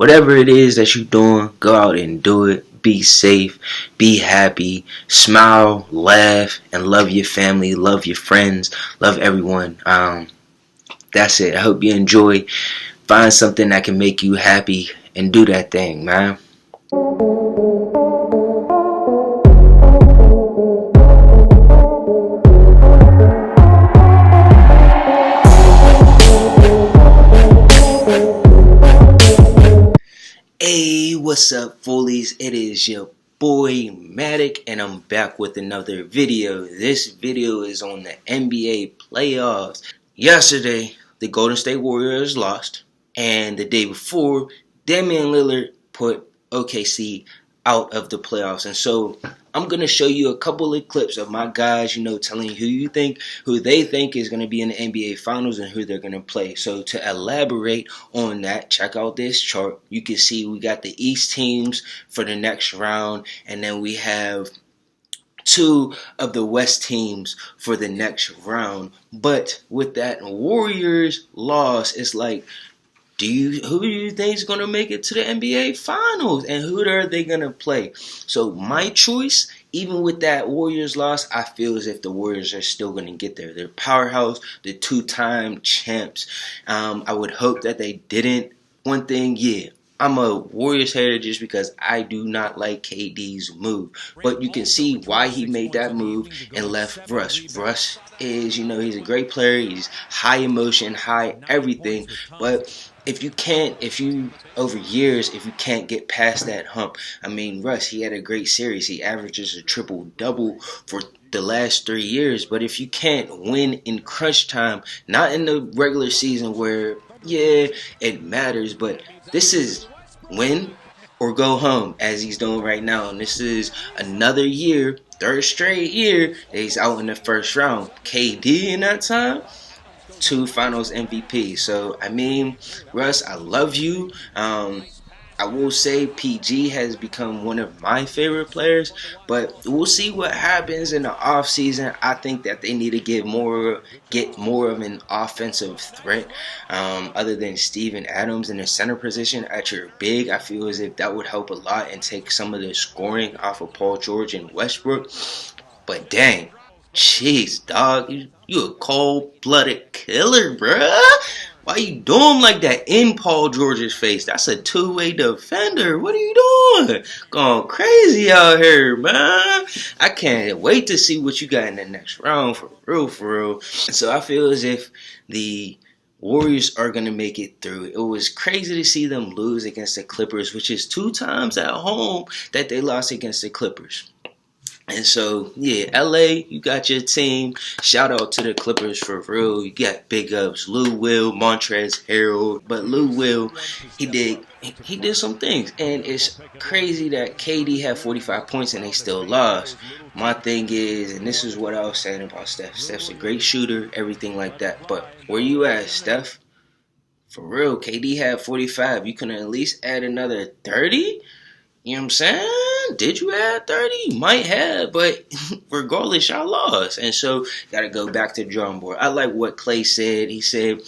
whatever it is that you're doing, go out and do it. Be safe, be happy, smile, laugh, and love your family, love your friends, love everyone. That's it. I hope you enjoy. Find something that can make you happy and do that thing, man. Hey, what's up, foolies? It is your boy MATIC, and I'm back with another video. This video is on the NBA playoffs. Yesterday, the Golden State Warriors lost, and the day before, Damian Lillard put OKC out of the playoffs. And so I'm gonna show you a couple of clips of my guys, telling you who they think is gonna be in the NBA Finals and who they're gonna play. So to elaborate on that, check out this chart. You can see we got the East teams for the next round, and then we have two of the West teams for the next round. But with that Warriors loss, it's like, who do you think is going to make it to the NBA Finals, and who are they going to play? So my choice, even with that Warriors loss, I feel as if the Warriors are still going to get there. They're powerhouse, the two-time champs. I would hope that they didn't. One thing, I'm a Warriors hater just because I do not like KD's move. But you can see why he made that move and left Russ. Russ is, he's a great player. He's high emotion, high everything. But if you over years, if you can't get past that hump, Russ, he had a great series. He averages a triple-double for the last 3 years. But if you can't win in crunch time, not in the regular season where, it matters, but this is win or go home, as he's doing right now. And this is another year, third straight year, that he's out in the first round. KD in that time, 2 Finals MVP. So, Russ, I love you. I will say PG has become one of my favorite players, but we'll see what happens in the offseason. I think that they need to get more of an offensive threat other than Steven Adams in the center position at your big. I feel as if that would help a lot and take some of the scoring off of Paul George and Westbrook. But dang, jeez, dog, you a cold-blooded killer, bruh. Why you doing like that in Paul George's face? That's a two-way defender. What are you doing? Going crazy out here, man. I can't wait to see what you got in the next round, for real. So I feel as if the Warriors are going to make it through. It was crazy to see them lose against the Clippers, which is 2 times at home that they lost against the Clippers. And so, LA, you got your team. Shout out to the Clippers for real. You got big ups, Lou Will, Montrezl Harrell. But Lou Will, he did some things. And it's crazy that KD had 45 points and they still lost. My thing is, and this is what I was saying about Steph. Steph's a great shooter, everything like that. But where you at, Steph? For real, KD had 45. You can at least add another 30? You know what I'm saying? Did you add 30? You might have, but regardless, y'all lost. And so, got to go back to the drawing board. I like what Clay said. He said,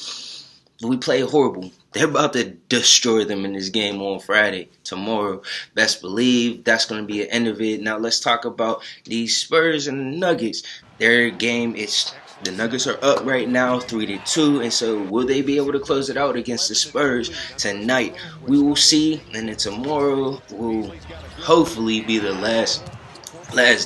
we played horrible. They're about to destroy them in this game on Friday, tomorrow. Best believe that's going to be the end of it. Now, let's talk about these Spurs and the Nuggets. Their game is... The Nuggets are up right now, 3-2, and so will they be able to close it out against the Spurs tonight? We will see, and then tomorrow will hopefully be the last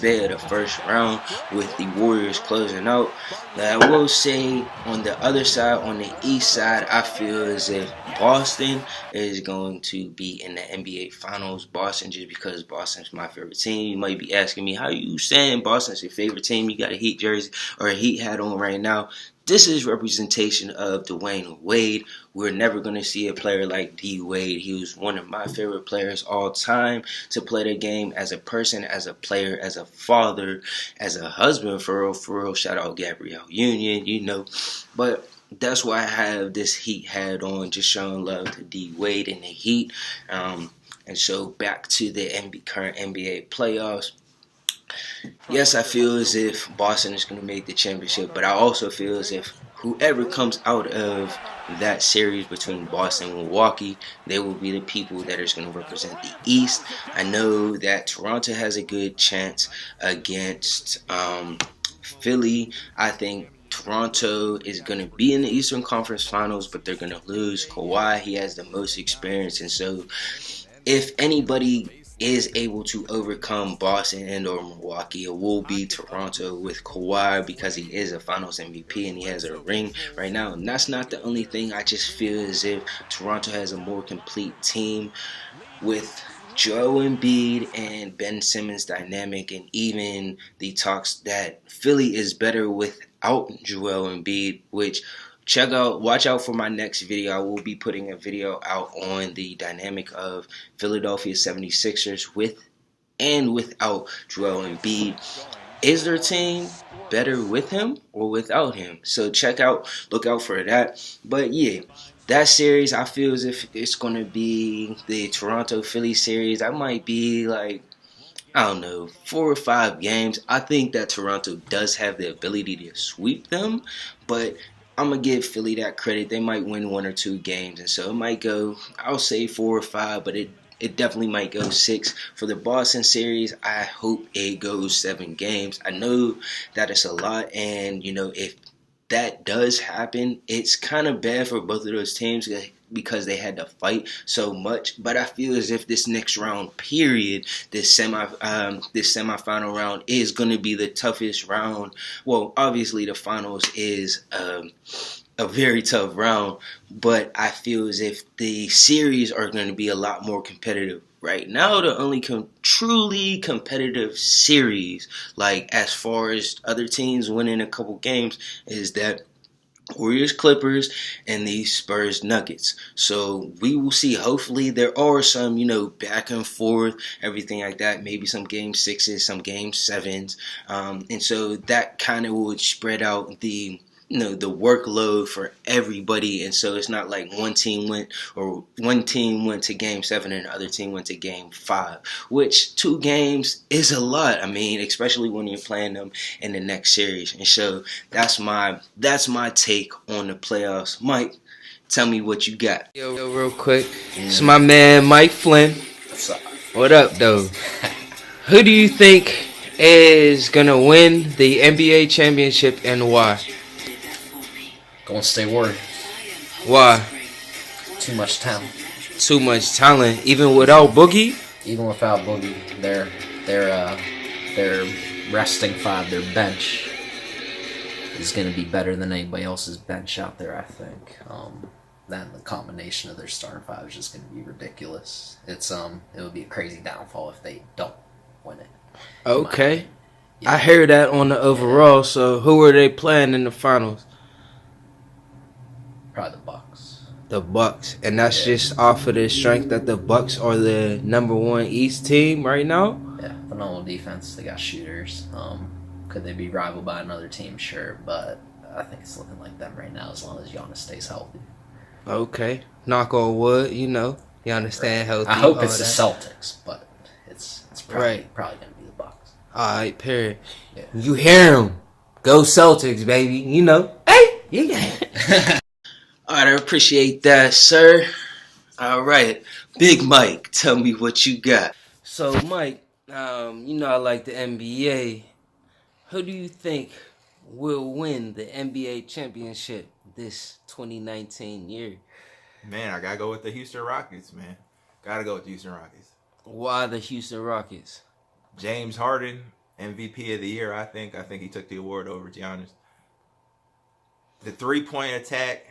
day of the first round with the Warriors closing out. Now, I will say on the other side, on the east side, I feel as if Boston is going to be in the NBA Finals. Boston, just because Boston's my favorite team. You might be asking me, how you saying Boston's your favorite team? You got a Heat jersey or a Heat hat on right now. This is representation of Dwayne Wade. We're never going to see a player like D. Wade. He was one of my favorite players all time to play the game as a person, as a player, as a father, as a husband, for real. Shout out Gabrielle Union, But that's why I have this Heat hat on, just showing love to D. Wade and the Heat. And so back to the current NBA playoffs. Yes, I feel as if Boston is going to make the championship, but I also feel as if whoever comes out of that series between Boston and Milwaukee, they will be the people that is going to represent the East. I know that Toronto has a good chance against Philly. I think Toronto is going to be in the Eastern Conference Finals, but they're going to lose Kawhi. He has the most experience, and so if anybody is able to overcome Boston and or Milwaukee, it will be Toronto with Kawhi because he is a Finals MVP and he has a ring right now. And that's not the only thing. I just feel as if Toronto has a more complete team with Joel Embiid and Ben Simmons dynamic, and even the talks that Philly is better without Joel Embiid, which watch out for my next video. I will be putting a video out on the dynamic of Philadelphia 76ers with and without Joel Embiid. Is their team better with him or without him? So look out for that. But yeah, that series, I feel as if it's going to be the Toronto-Philly series. I might be like, I don't know, 4 or 5 games. I think that Toronto does have the ability to sweep them, but I'm going to give Philly that credit. They might win 1 or 2 games, and so it might go, I'll say 4 or 5, but it definitely might go 6. For the Boston series, I hope it goes 7 games. I know that it's a lot, and, if that does happen, it's kind of bad for both of those teams because they had to fight so much. But I feel as if this next round period, this semifinal round is going to be the toughest round. Well, obviously the finals is a very tough round, but I feel as if the series are going to be a lot more competitive. Right now, the only truly competitive series, like as far as other teams winning a couple games, is that Warriors Clippers and the Spurs Nuggets. So we will see. Hopefully there are some, back and forth, everything like that. Maybe some game 6s, some game 7s. And so that kind of would spread out the workload for everybody, and so it's not like one team went to game 7 and the other team went to game 5, which 2 games is a lot. I mean, especially when you're playing them in the next series. And so that's my take on the playoffs. Mike, tell me what you got. Yo, real quick, it's my man Mike Flynn. What's up? What up, though? Who do you think is gonna win the NBA championship and why? Golden State Warriors. Why? Too much talent. Too much talent, even without Boogie. Even without Boogie, their resting 5, their bench is going to be better than anybody else's bench out there. I think. Then the combination of their starting 5 is just going to be ridiculous. It would be a crazy downfall if they don't win it. Okay, yeah. I heard that on the overall. So who are they playing in the finals? Probably the Bucks. The Bucks, and that's just off of the strength that the Bucks are the #1 East team right now. Yeah, phenomenal defense. They got shooters. Could they be rivaled by another team? Sure, but I think it's looking like them right now as long as Giannis stays healthy. Okay, knock on wood. Giannis staying healthy. I hope it's the Celtics, but it's probably going to be the Bucks. All right, period. Yeah. You hear him? Go Celtics, baby. Hey, you got it. All right, I appreciate that, sir. All right, Big Mike, tell me what you got. So, Mike, I like the NBA. Who do you think will win the NBA championship this 2019 year? Man, I gotta go with the Houston Rockets, man. Gotta go with the Houston Rockets. Why the Houston Rockets? James Harden, MVP of the year, I think. I think he took the award over Giannis. The 3-point attack.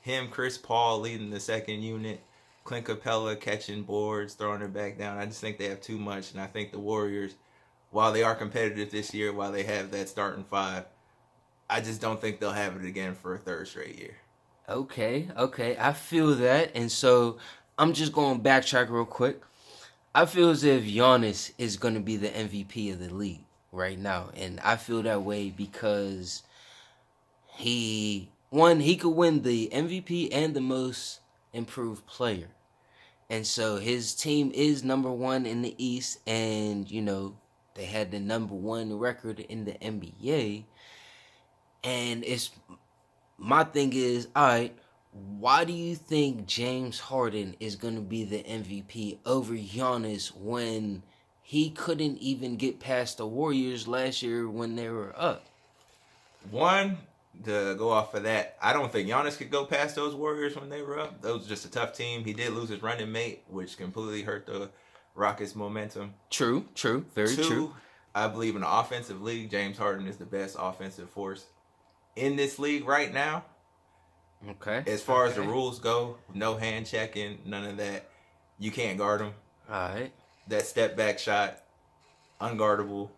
Him, Chris Paul leading the second unit, Clint Capella catching boards, throwing it back down. I just think they have too much, and I think the Warriors, while they are competitive this year, while they have that starting 5, I just don't think they'll have it again for a 3rd straight year. Okay, I feel that, and so I'm just going to backtrack real quick. I feel as if Giannis is going to be the MVP of the league right now, and I feel that way because he could win the MVP and the most improved player. And so his team is #1 in the East, and, they had the #1 record in the NBA. And it's my thing is, all right, why do you think James Harden is going to be the MVP over Giannis when he couldn't even get past the Warriors last year when they were up? One, to go off of that, I don't think Giannis could go past those Warriors when they were up. That was just a tough team. He did lose his running mate, which completely hurt the Rockets' momentum. True, very Two, true. I believe in the offensive league, James Harden is the best offensive force in this league right now. Okay. As far as the rules go, no hand checking, none of that. You can't guard him. All right. That step back shot, unguardable.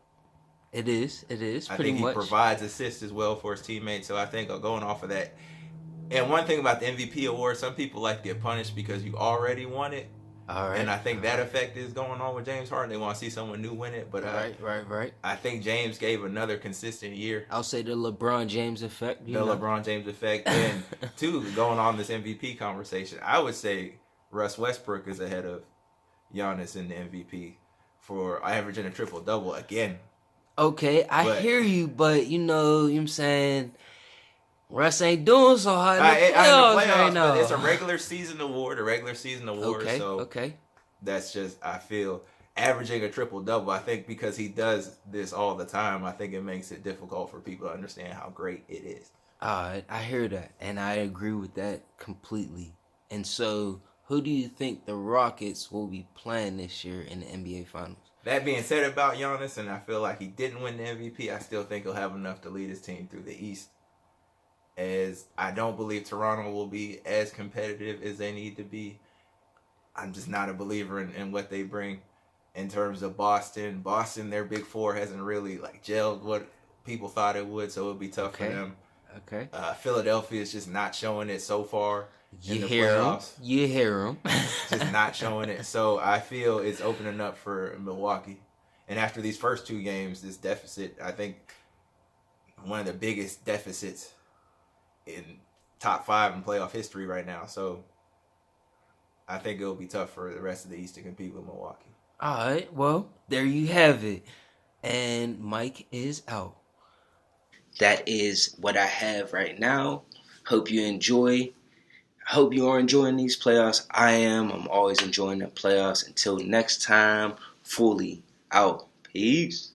It is I pretty think much. he provides assists as well for his teammates. So I think going off of that. And one thing about the MVP award, some people like to get punished because you already won it. All right. And I think that effect is going on with James Harden. They want to see someone new win it. But right. I think James gave another consistent year. I'll say the LeBron James effect. LeBron James effect. And two, going on this MVP conversation, I would say Russ Westbrook is ahead of Giannis in the MVP for averaging a triple-double again. Okay, I hear you, but you know what I'm saying? Russ ain't doing so hot in the playoffs right now. But it's a regular season award. Okay, so okay. That's just, I feel, averaging a triple-double. I think because he does this all the time, I think it makes it difficult for people to understand how great it is. I hear that, and I agree with that completely. And so, who do you think the Rockets will be playing this year in the NBA Finals? That being said about Giannis, and I feel like he didn't win the MVP, I still think he'll have enough to lead his team through the East. As I don't believe Toronto will be as competitive as they need to be. I'm just not a believer in what they bring in terms of Boston. Boston, their big four hasn't really gelled what people thought it would, so it'll be tough for them. Okay. Philadelphia is just not showing it so far in the hear playoffs. You hear them. Just not showing it. So I feel it's opening up for Milwaukee. And after these first two games, this deficit, I think one of the biggest deficits in top 5 in playoff history right now. So I think it'll be tough for the rest of the East to compete with Milwaukee. All right. Well, there you have it. And Mike is out. That is what I have right now. Hope you enjoy. Hope you are enjoying these playoffs. I am. I'm always enjoying the playoffs. Until next time, fully out. Peace.